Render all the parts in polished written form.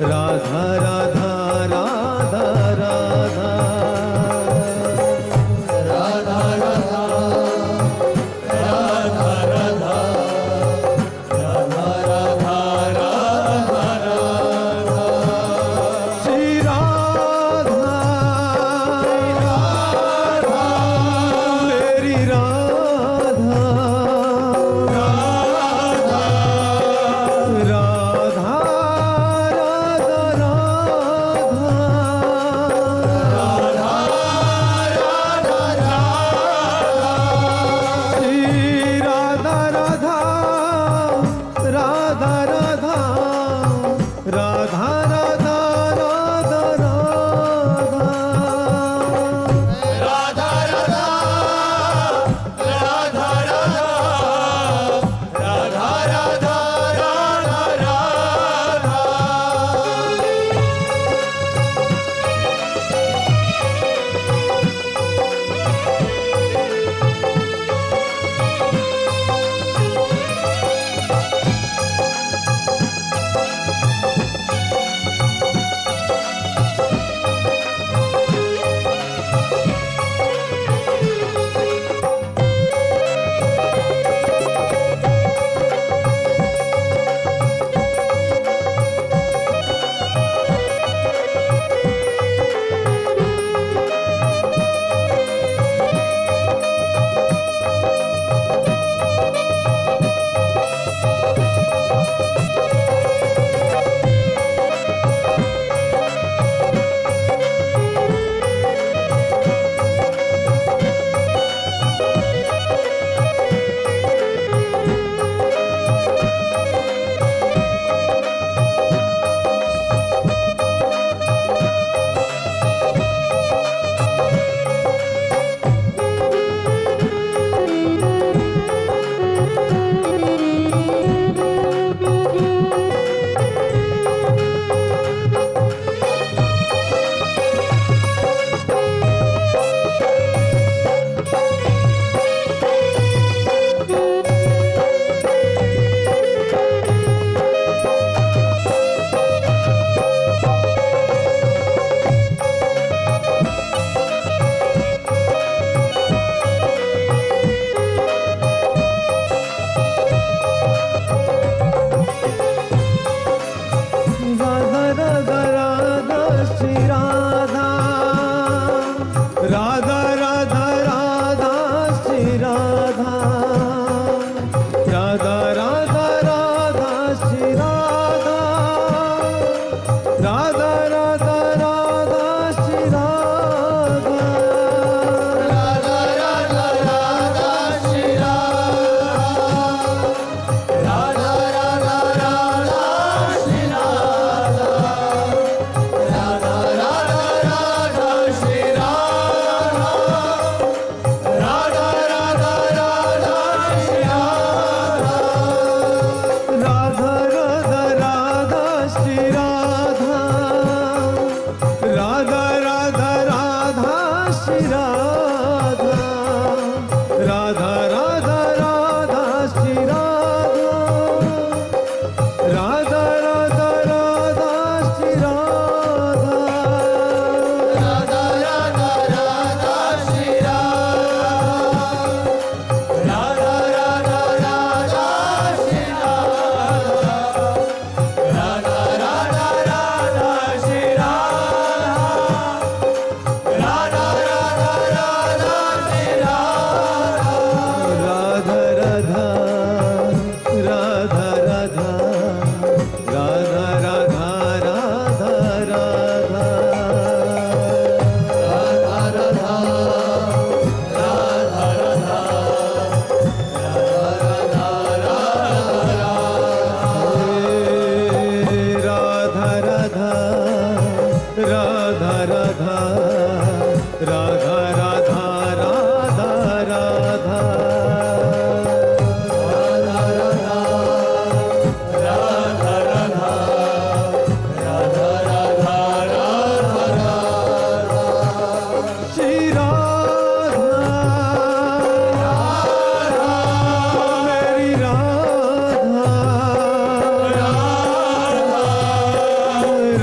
राधा राधा राधा राधा राधा राधा राधा राधा राधा राधा राधा राधा श्री राधा राधा मेरी राधा राधा राधा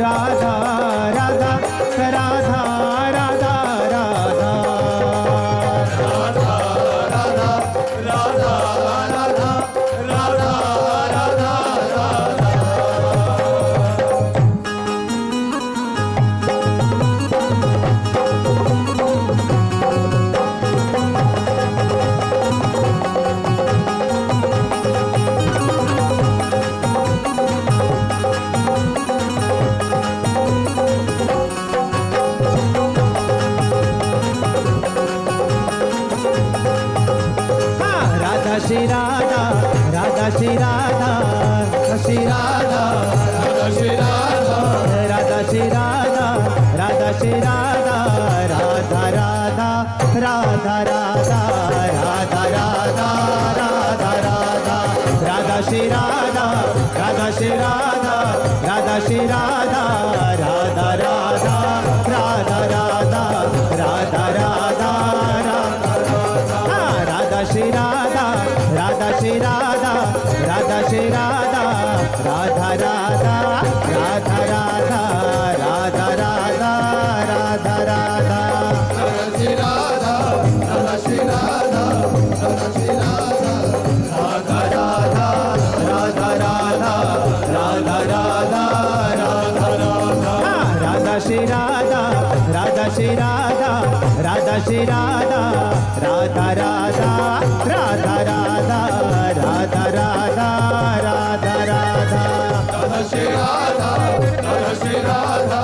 राधा राधा राधा राधा राधा श्री राधा राधा श्री राधा श्री राधा राधा श्री राधा राधा श्री राधा राधा श्री राधा राधा राधा राधा राधा राधा राधा राधा राधा राधा श्री राधा राधा श्री राधा राधा श्री राधा राधा राधा राधा राधा राधा राधा राधा श्री राधा राधा श्री राधा राधा श्री राधा राधा राधा राधा राधा राधा राधा राधा राधा श्री राधा राधा श्री राधा राधा श्री राधा राधा राधा राधा राधा राधा राधा राधा राधा राधा श्री राधा राधा श्री राधा राधा श्री राधा राधा राधा राधा राधा राधा राधा राधा राधा राधा श्री राधा राधा श्री राधा राधा श्री राधा राधा राधा राधा राधा राधा राधा राधा राधा राधा श्री राधा राधा श्री राधा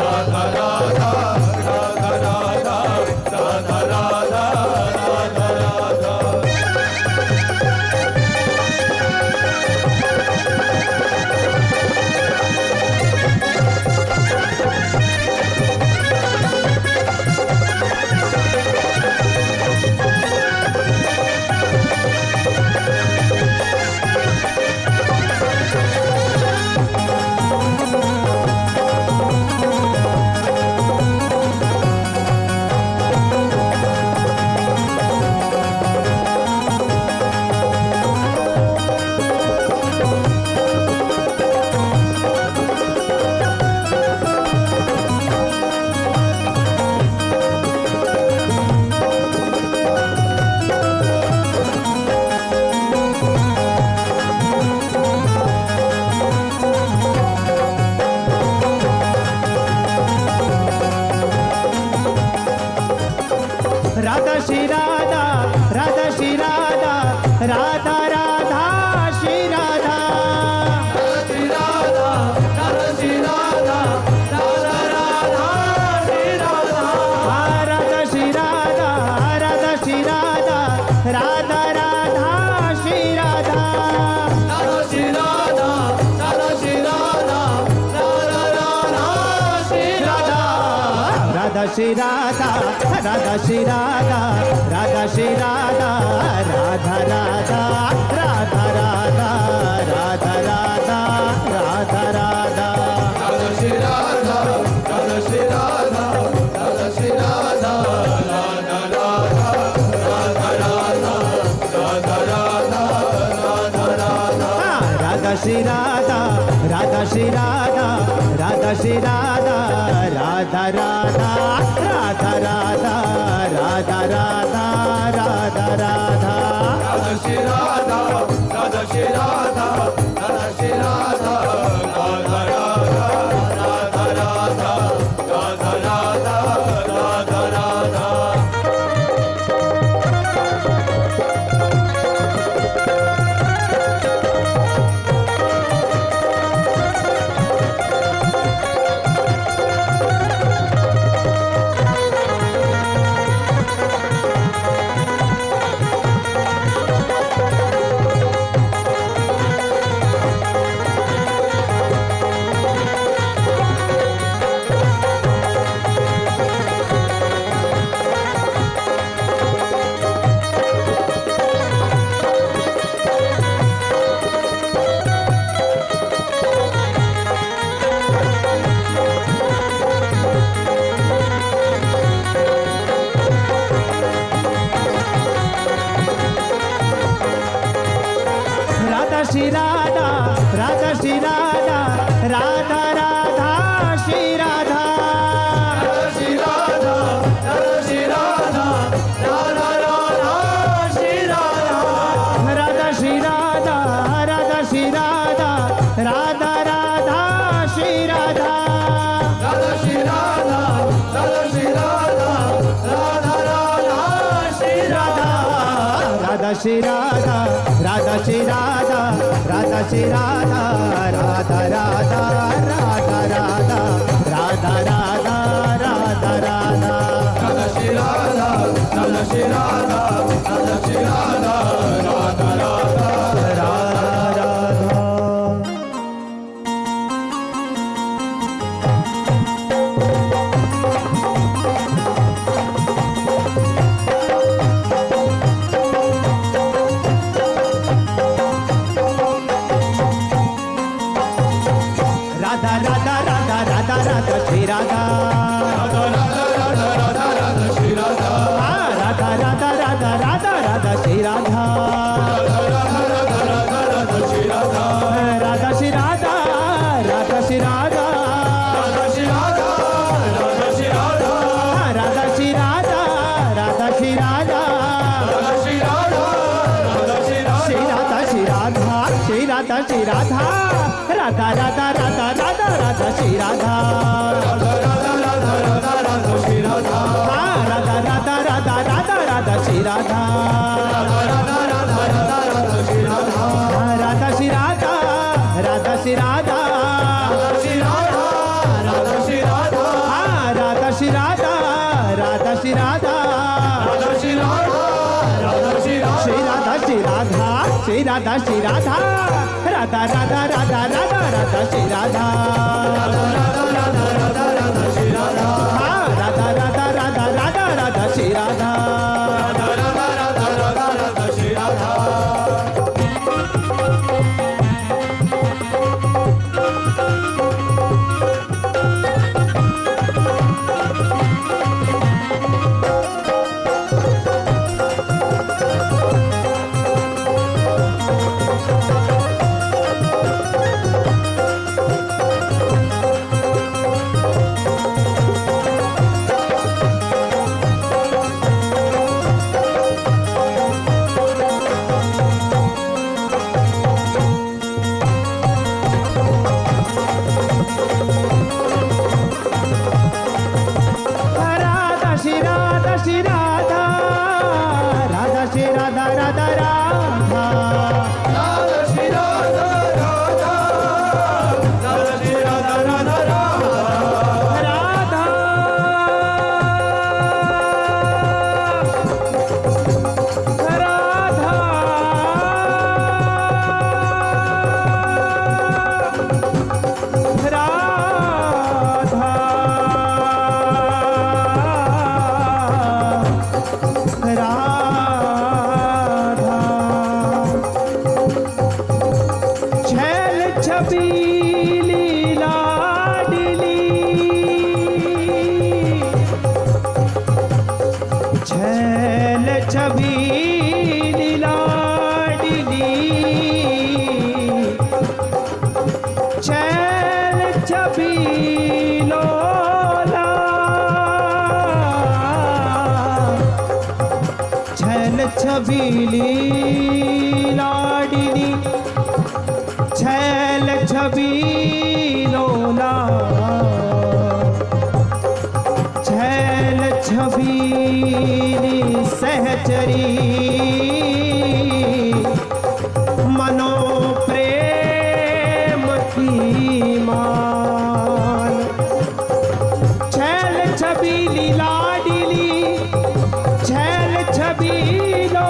राधा राधा श्री राधा श्री राधा राधा श्री राधा राधा राधा श्री राधा राधा श्री राधा राधा श्री राधा राधा राधा श्री राधा राधा श्री राधा राधा श्री राधा राधा राधा श्री राधा राधा श्री राधा राधा श्री राधा राधा श्री राधा राधा राधा राधा राधा राधा राधा राधा राधा राधा श्री राधा राधा श्री राधा राधा श्री राधा राधा राधा राधा राधा राधा राधा राधा राधा राधा श्री राधा राधा श्री राधा राधा श्री राधा राधा राधा राधा राधा राधा राधा राधा राधा राधा श्री राधा राधा श्री राधा राधा श्री राधा राधा राधा राधा राधा राधा राधा राधा राधा श्री राधा राधा श्री राधा राधा श्री राधा राधा राधा राधा राधा राधा राधा राधा राधा राधा श्री राधा राधा श्री राधा राधा श्री राधा राधा राधा राधा राधा राधा राधा राधा राधा राधा श्री राधा राधा राधा राधा राधा राधा श्री राधा हाँ, राधा राधा राधा राधा राधा श्री राधा राधा राधा राधा राधा श्री राधा राधा श्री राधा राधा श्री राधा राधा श्री राधा राधा श्री राधा हाँ, राधा श्री राधा राधा श्री राधा राधा श्री राधा राधा श्री श्री राधा राधा श्री राधा श्री राधा श्री राधा राधा राधा राधा राधा राधा श्री राधा राधा राधा राधा राधा राधा श्री राधा हाँ, राधा राधा राधा राधा राधा श्री राधा राधा राधा राधा राधा राधा श्री राधा हाँ, राधा श्री राधा राधा श्री राधा राधा श्री राधा राधा श्री राधा हाँ, राधा श्री राधा राधा श्री राधा राधा श्री राधा राधा श्री श्री राधा राधा श्री राधा श्री राधा श्री राधा राधा राधा राधा राधा राधा श्री राधा राधा राधा राधा राधा राधा श्री राधा हाँ, राधा राधा राधा राधा राधा श्री राधा राधा राधा राधा राधा राधा श्री राधा राधा श्री राधा श्री राधा राधा श्री राधा राधा राधा राधा श्री राधा राधा राधा श्री राधा राधा राधा राधा राधा राधा छैल छबीली लाडली छैल छबीली लाडली छैल छबीलो छैल छबीली लाडली छैल छबीलो छैल छबीली सहचरी मनो प्रेम की मान छैल छबीली लाडली छैल छबीलो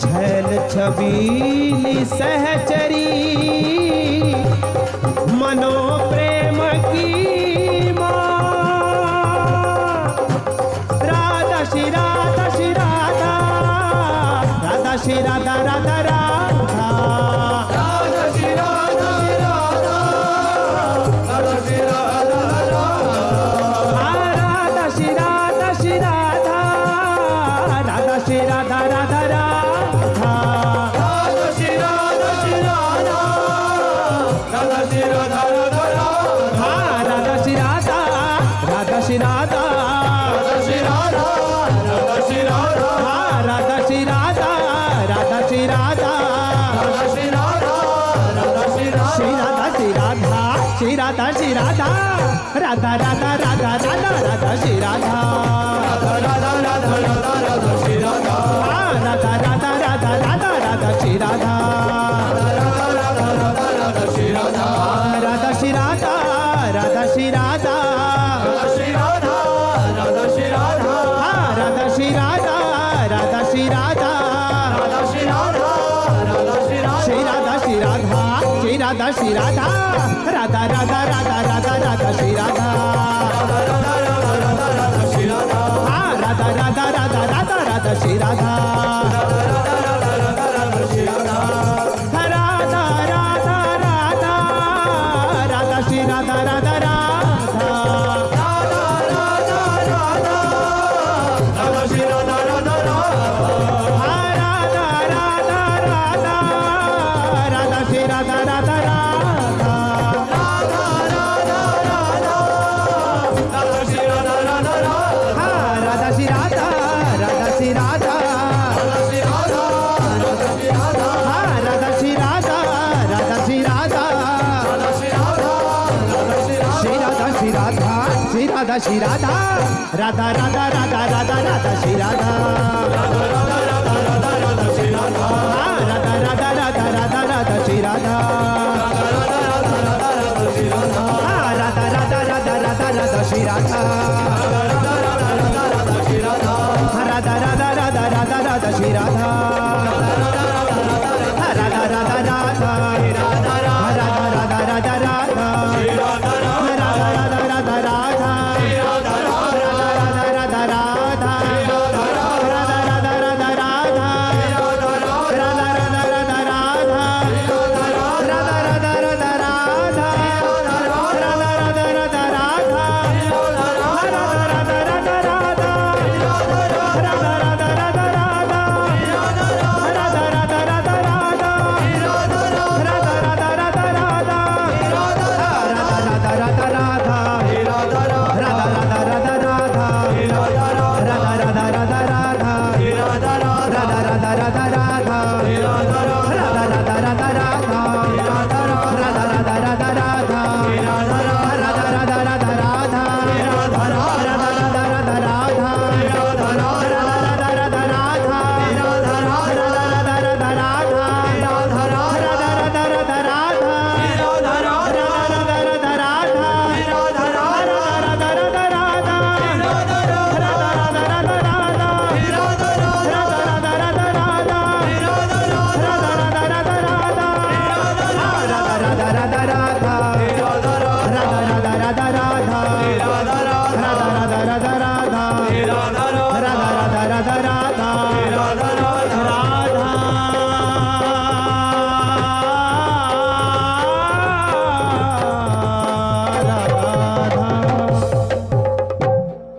छैल छबीली सहचरी मनो प्रेम की मां राधा श्री राधा श्री राधा राधा श्री राधा राधा राधा राधा श्री राधा राधा राधा श्री राधा राधा राधा श्री राधा श्री राधा राधा श्री राधा राधा राधा राधा श्री राधा श्री राधा राधा श्री राधा राधा राधा राधा श्री राधा राधा श्री राधा राधा श्री राधा राधा श्री राधा राधा श्री राधा राधा श्री राधा राधा श्री राधा राधा श्री राधा श्री राधा श्री राधा श्री राधा राधा राधा राधा राधा राधा श्री राधा राधा राधा राधा राधा राधा श्री राधा राधा राधा राधा राधा राधा श्री राधा राधा राधा राधा राधा श्री राधा राधा श्री राधा राधा श्री राधा श्री राधा राधा श्री राधा राधा श्री राधा राधा श्री राधा राधा श्री राधा राधा श्री राधा श्री राधा श्री राधा श्री राधा श्री राधा राधा राधा राधा राधा राधा श्री राधा राधा राधा राधा राधा श्री राधा राधा राधा राधा राधा राधा श्री राधा राधा राधा राधा राधा श्री राधा राधा राधा राधा राधा श्री राधा राधा राधा राधा राधा राधा राधा श्री राधा राधा राधा राधा राधा राधा श्री राधा राधा राधा राधा राधा राधा राधा श्री राधा राधा राधा श्री राधा राधा श्री राधा राधा श्री राधा राधा श्री राधा राधा श्री राधा राधा श्री राधा राधा श्री राधा राधा श्री राधा श्री राधा श्री राधा श्री राधा श्री राधा राधा राधा राधा राधा राधा श्री राधा राधा राधा राधा राधा राधा श्री राधा राधा राधा राधा राधा राधा श्री राधा